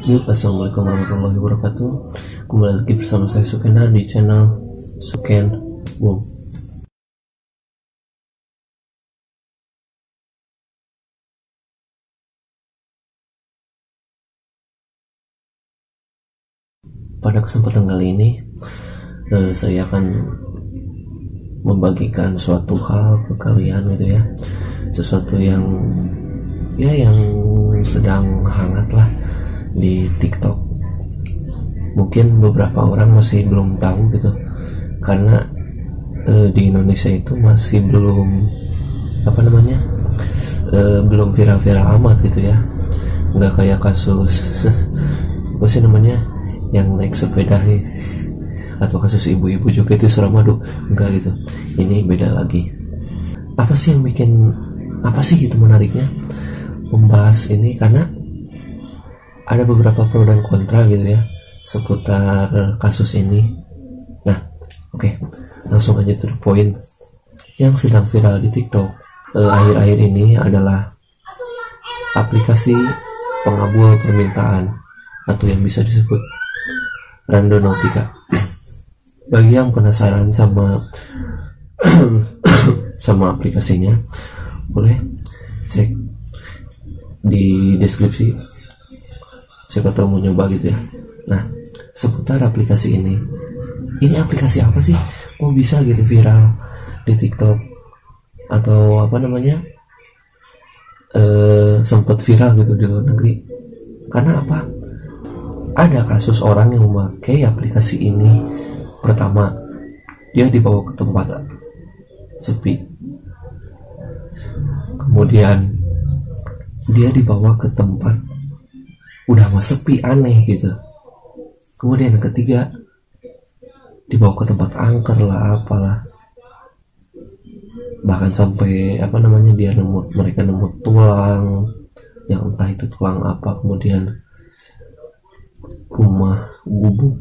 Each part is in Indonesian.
Yuk, assalamualaikum warahmatullahi wabarakatuh. Kembali lagi bersama saya Sukena di channel Suken Boom. Pada kesempatan kali ini saya akan membagikan suatu hal ke kalian gitu ya, sesuatu yang sedang hangat lah di TikTok. Mungkin beberapa orang masih belum tahu gitu, karena di Indonesia itu masih belum belum viral-viral amat gitu ya, nggak kayak kasus apa sih namanya yang naik sepeda atau kasus ibu-ibu juga itu Suramadu, enggak gitu. Ini beda lagi. Apa sih itu menariknya membahas ini, karena ada beberapa pro dan kontra gitu ya seputar kasus ini. Nah, oke, langsung aja to the point. Yang sedang viral di TikTok akhir-akhir ini adalah aplikasi pengabul permintaan atau yang bisa disebut Randonautica. Bagi yang penasaran sama sama aplikasinya, boleh cek di deskripsi, siapa tahu mau nyoba gitu ya. Nah, seputar aplikasi ini aplikasi apa sih kok bisa gitu viral di TikTok, atau sempat viral gitu di luar negeri? Karena apa? Ada kasus orang yang memakai aplikasi ini. Pertama, dia dibawa ke tempat sepi. Kemudian dia dibawa ke tempat udah mah sepi, aneh gitu. Kemudian yang ketiga, dibawa ke tempat angker lah, apalah. Bahkan sampai mereka nemu tulang, yang entah itu tulang apa. Kemudian rumah gubuk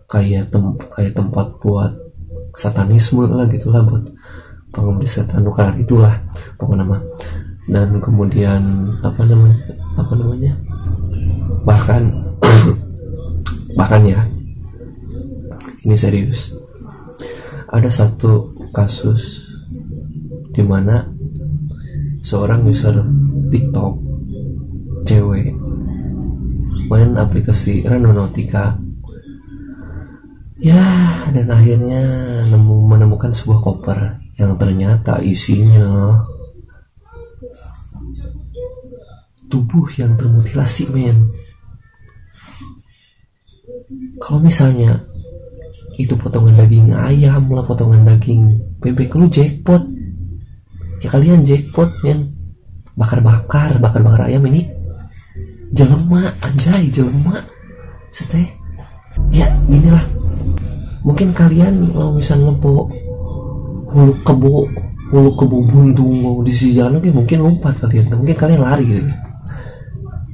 kayak tempat buat satanisme lah gitulah, buat pengabdi setan nukar itulah pokoknya nama. Dan kemudian bahkan ya, ini serius, ada satu kasus di mana seorang user TikTok cewek main aplikasi Randonautica ya, dan akhirnya menemukan sebuah koper yang ternyata isinya tubuh yang termutilasi, men. Kalau misalnya itu potongan daging ayam lah, potongan daging bebek, lu jackpot ya, kalian jackpot, men. Bakar ayam ini jelema, anjay, jelema seteh ya. Inilah, mungkin kalian kalau misalnya hulu kebo buntung mau di sisi jalan, mungkin lompat kalian, mungkin kalian lari gitu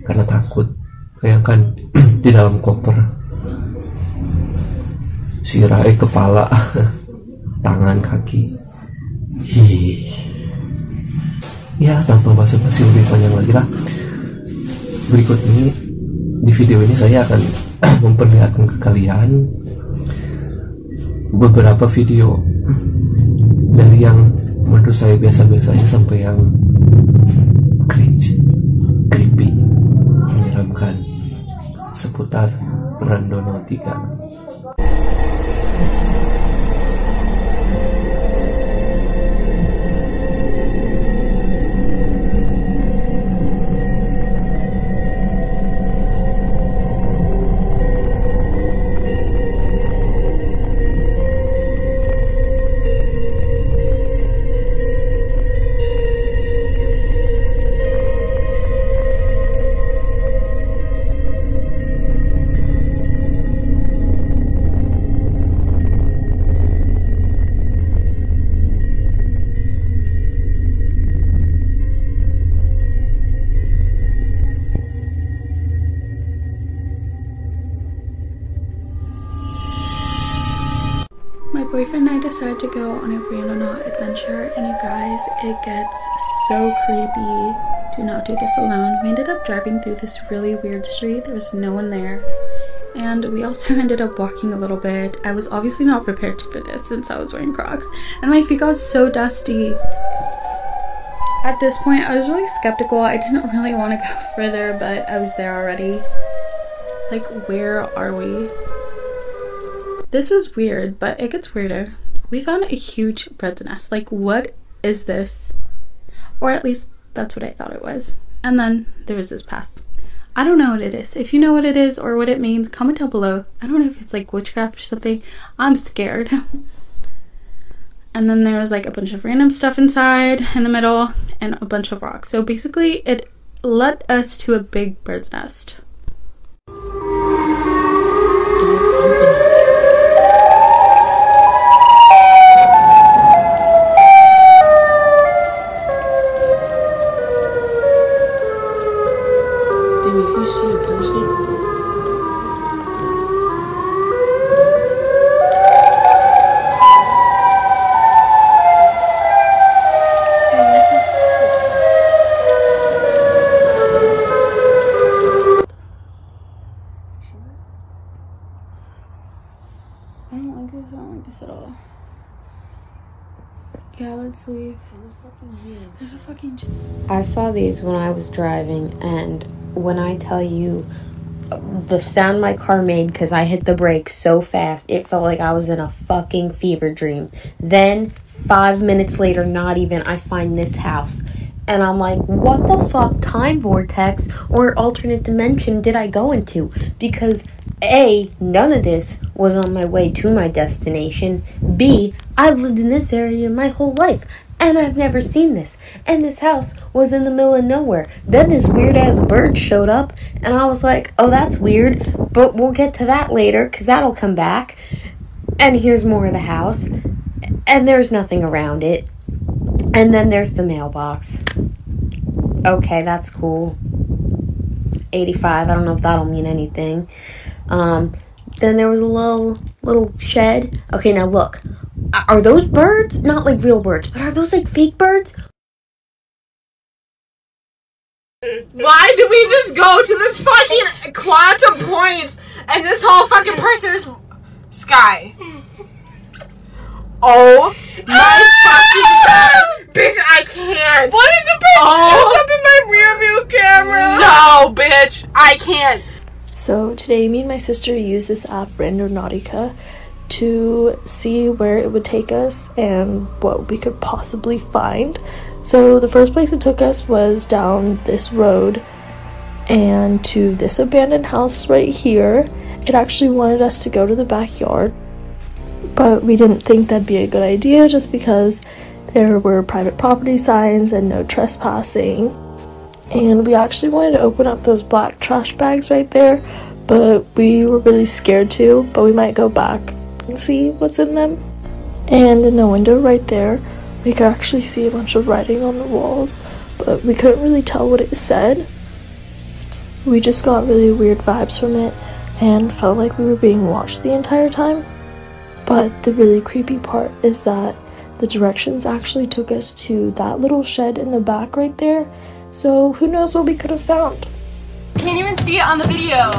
karena takut. Bayangkan di dalam koper sirai kepala tangan kaki. Ya, tanpa basa-basi lebih panjang lagi lah, berikut ini di video ini saya akan memperlihatkan ke kalian beberapa video dari yang menurut saya biasa-biasanya sampai yang cringe, creepy, menyeramkan seputar Randonautica. My boyfriend and I decided to go on a Randonaut adventure, and you guys, it gets so creepy. Do not do this alone. We ended up driving through this really weird street. There was no one there. And we also ended up walking a little bit. I was obviously not prepared for this since I was wearing Crocs. And my feet got so dusty. At this point, I was really skeptical. I didn't really want to go further, but I was there already. Like, where are we? This was weird, but it gets weirder. We found a huge bird's nest. Like, what is this? Or at least, that's what I thought it was. And then there was this path. I don't know what it is. If you know what it is or what it means, comment down below. I don't know if it's like witchcraft or something. I'm scared. And then there was like a bunch of random stuff inside in the middle and a bunch of rocks. So basically it led us to a big bird's nest. Baby, if you see a person, I don't like this at all. Yeah, let's leave. There's a fucking... I saw these when I was driving, and when I tell you the sound my car made because I hit the brakes so fast, it felt like I was in a fucking fever dream. Then 5 minutes later, not even, I find this house. And I'm like, what the fuck time vortex or alternate dimension did I go into? Because A, none of this was on my way to my destination. B, I've lived in this area my whole life. And I've never seen this. And this house was in the middle of nowhere. Then this weird ass bird showed up. And I was like, oh, that's weird. But we'll get to that later because that'll come back. And here's more of the house. And there's nothing around it. And then there's the mailbox. Okay, that's cool. 85. I don't know if that'll mean anything. Then there was a little shed. Okay, now look. Are those birds? Not like real birds, but are those like fake birds? Why did we just go to this fucking quantum point and this whole fucking person is Sky? Oh my fucking god! Bitch, I can't! What if the person shows up in my rear view camera? No, bitch, I can't! So today me and my sister used this app Randonautica to see where it would take us and what we could possibly find. So the first place it took us was down this road and to this abandoned house right here. It actually wanted us to go to the backyard, but we didn't think that'd be a good idea just because there were private property signs and no trespassing. And we actually wanted to open up those black trash bags right there, but we were really scared to, but we might go back and see what's in them. And in the window right there, we could actually see a bunch of writing on the walls, but we couldn't really tell what it said. We just got really weird vibes from it and felt like we were being watched the entire time. But the really creepy part is that the directions actually took us to that little shed in the back right there, so who knows what we could have found. Can't even see it on the video.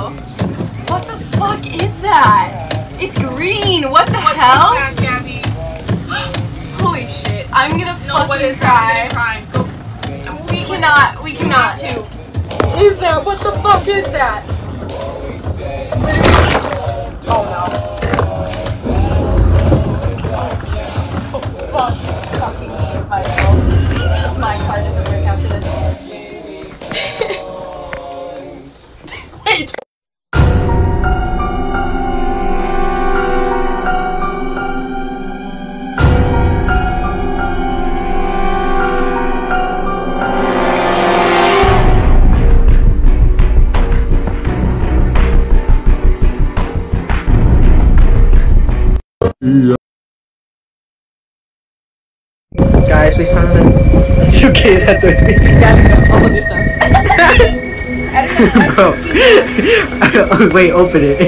What the fuck is that? It's green. What the hell? What is that, Gabby? Holy shit. I'm gonna fucking what is cry. that? I'm gonna cry. Go. We cannot. Is that? What the fuck is that? Oh no. Fuck. Fucking shit myself. My car doesn't work after this. Wait. Guys, we found it. It's okay that they're I'll do stuff. Bro. Wait, open it.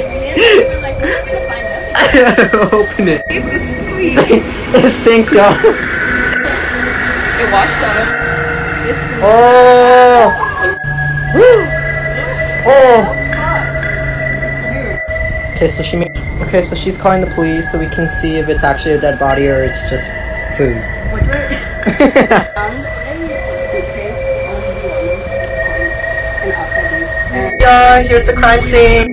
Open it. It stinks, y'all. It washed up. Oh! Oh. Okay, so she's calling the police so we can see if it's actually a dead body or it's just food. Here's the crime scene.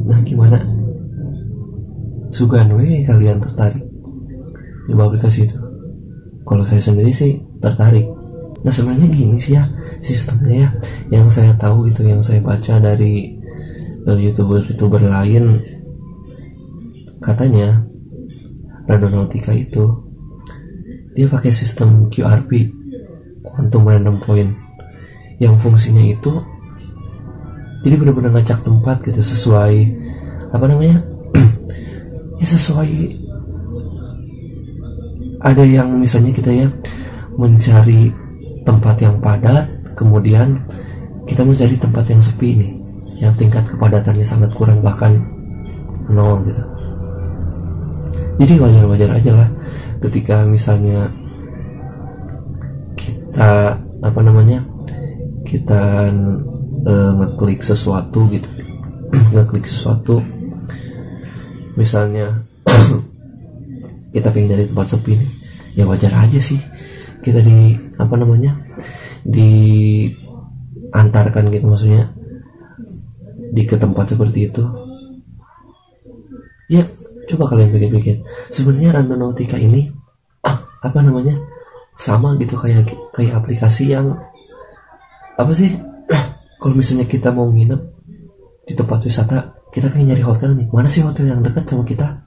Nah gimana? Sugan we kalian tertarik nyoba aplikasi itu? Kalau saya sendiri sih tertarik. Nah sebenarnya gini sih ya sistemnya ya, yang saya tahu gitu, yang saya baca dari youtuber lain, katanya Randonautica itu dia pakai sistem QRP, Quantum Random Point, yang fungsinya itu jadi benar-benar ngacak tempat gitu sesuai apa namanya ya sesuai, ada yang misalnya kita ya mencari tempat yang padat, kemudian kita mencari tempat yang sepi nih, yang tingkat kepadatannya sangat kurang bahkan 0 gitu. Jadi wajar-wajar aja lah ketika misalnya kita apa namanya kita ngeklik sesuatu gitu ngeklik sesuatu misalnya kita pengen cari tempat sepi nih, ya wajar aja sih kita di apa namanya diantarkan gitu, maksudnya ke tempat seperti itu. Ya coba kalian pikir-pikir, sebenarnya Randonautica ini apa namanya sama gitu kayak aplikasi yang apa sih kalau misalnya kita mau nginep di tempat wisata, kita pengen nyari hotel nih, mana sih hotel yang dekat sama kita?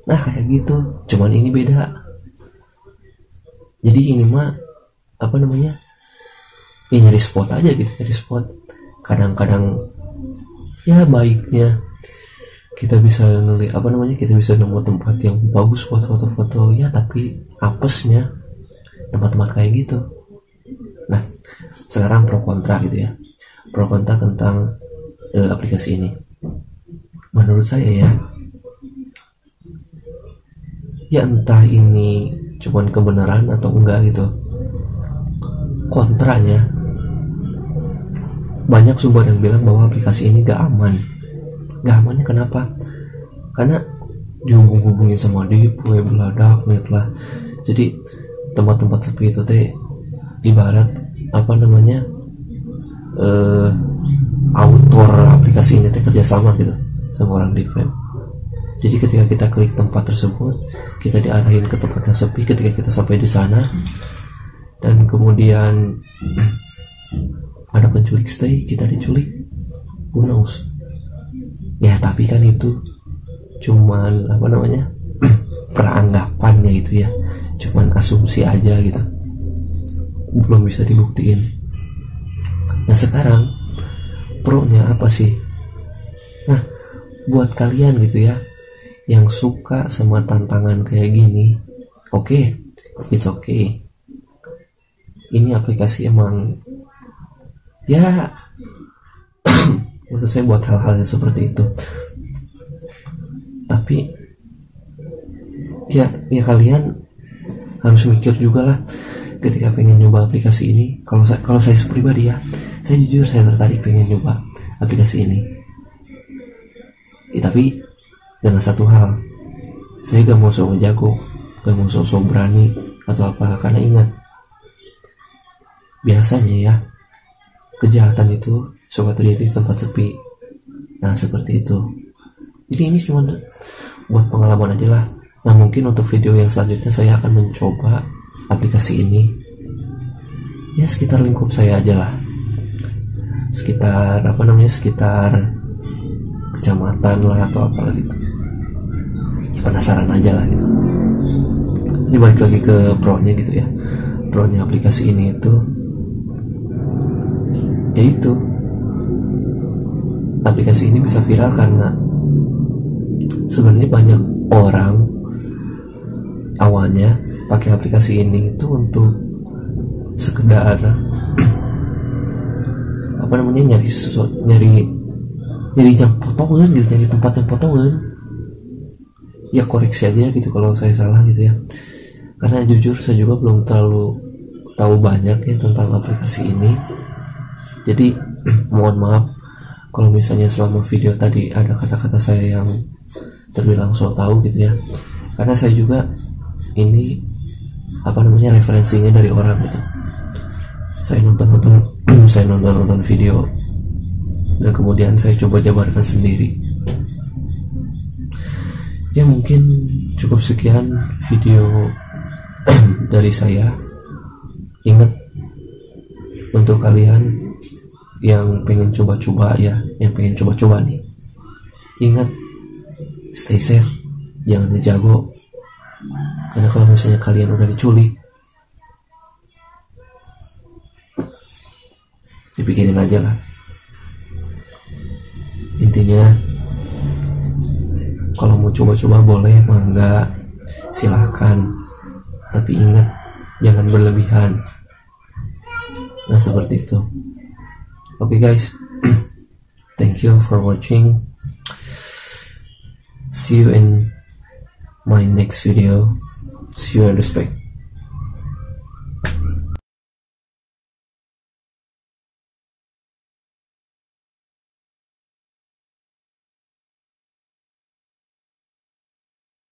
Nah kayak gitu, cuman ini beda. Jadi ini mah apa namanya ya nyari spot aja gitu, nyari spot. Kadang-kadang ya baiknya kita bisa apa namanya kita bisa nemu tempat yang bagus buat foto-foto ya, tapi apesnya tempat-tempat kayak gitu. Nah sekarang pro kontra gitu ya, pro kontra tentang aplikasi ini. Menurut saya ya entah ini cuman kebenaran atau enggak gitu, kontranya banyak sumber yang bilang bahwa aplikasi ini gak aman. Gak amannya kenapa? Karena dihubung-hubungin sama deep web lah, darknet lah. Jadi tempat-tempat sepi itu teh ibarat apa namanya autor aplikasi ini teh kerjasama gitu sama orang deep web. Jadi ketika kita klik tempat tersebut, kita diarahin ke tempat yang sepi. Ketika kita sampai di sana dan kemudian ada penculik stay, kita diculik, who knows? Ya tapi kan itu cuman apa namanya peranggapannya itu ya, cuman asumsi aja gitu, belum bisa dibuktiin. Nah sekarang pro-nya apa sih? Nah buat kalian gitu ya yang suka sama tantangan kayak gini, oke, it's okay. Ini aplikasi emang ya menurut saya buat hal-hal yang seperti itu. Tapi ya kalian harus mikir juga lah ketika pengen nyoba aplikasi ini. Kalau saya pribadi ya, saya jujur saya tertarik pengen nyoba aplikasi ini. Tapi dengan satu hal, saya gak mau sok jago, gak mau sok berani atau apa, karena ingat biasanya ya kejahatan itu suka terjadi di tempat sepi. Nah seperti itu. Jadi ini cuma buat pengalaman aja lah. Nah mungkin untuk video yang selanjutnya saya akan mencoba aplikasi ini ya sekitar lingkup saya aja lah, sekitar apa namanya sekitar kecamatan lah atau apa gitu ya, penasaran aja lah gitu. Ini balik lagi ke pro-nya gitu ya. Pro-nya aplikasi ini itu yaitu aplikasi ini bisa viral karena sebenarnya banyak orang awalnya pakai aplikasi ini itu untuk sekedar apa namanya nyari nyari yang potongan gitu, nyari tempat yang potongan. Ya koreksi aja gitu kalau saya salah gitu ya, karena jujur saya juga belum terlalu tahu banyak ya tentang aplikasi ini. Jadi mohon maaf kalau misalnya selama video tadi ada kata-kata saya yang terbilang so tahu gitu ya, karena saya juga ini referensinya dari orang gitu. Saya nonton video dan kemudian saya coba jabarkan sendiri. Ya mungkin cukup sekian video dari saya. Ingat, untuk kalian yang pengen coba-coba ya, yang pengen coba-coba nih, ingat, stay safe, jangan ngejago. Karena kalau misalnya kalian udah diculik, dipikirin aja lah. Intinya, kalau mau coba-coba boleh, mangga, silahkan. Tapi ingat, jangan berlebihan. Nah seperti itu. Oke guys, thank you for watching. See you in my next video. See you and respect.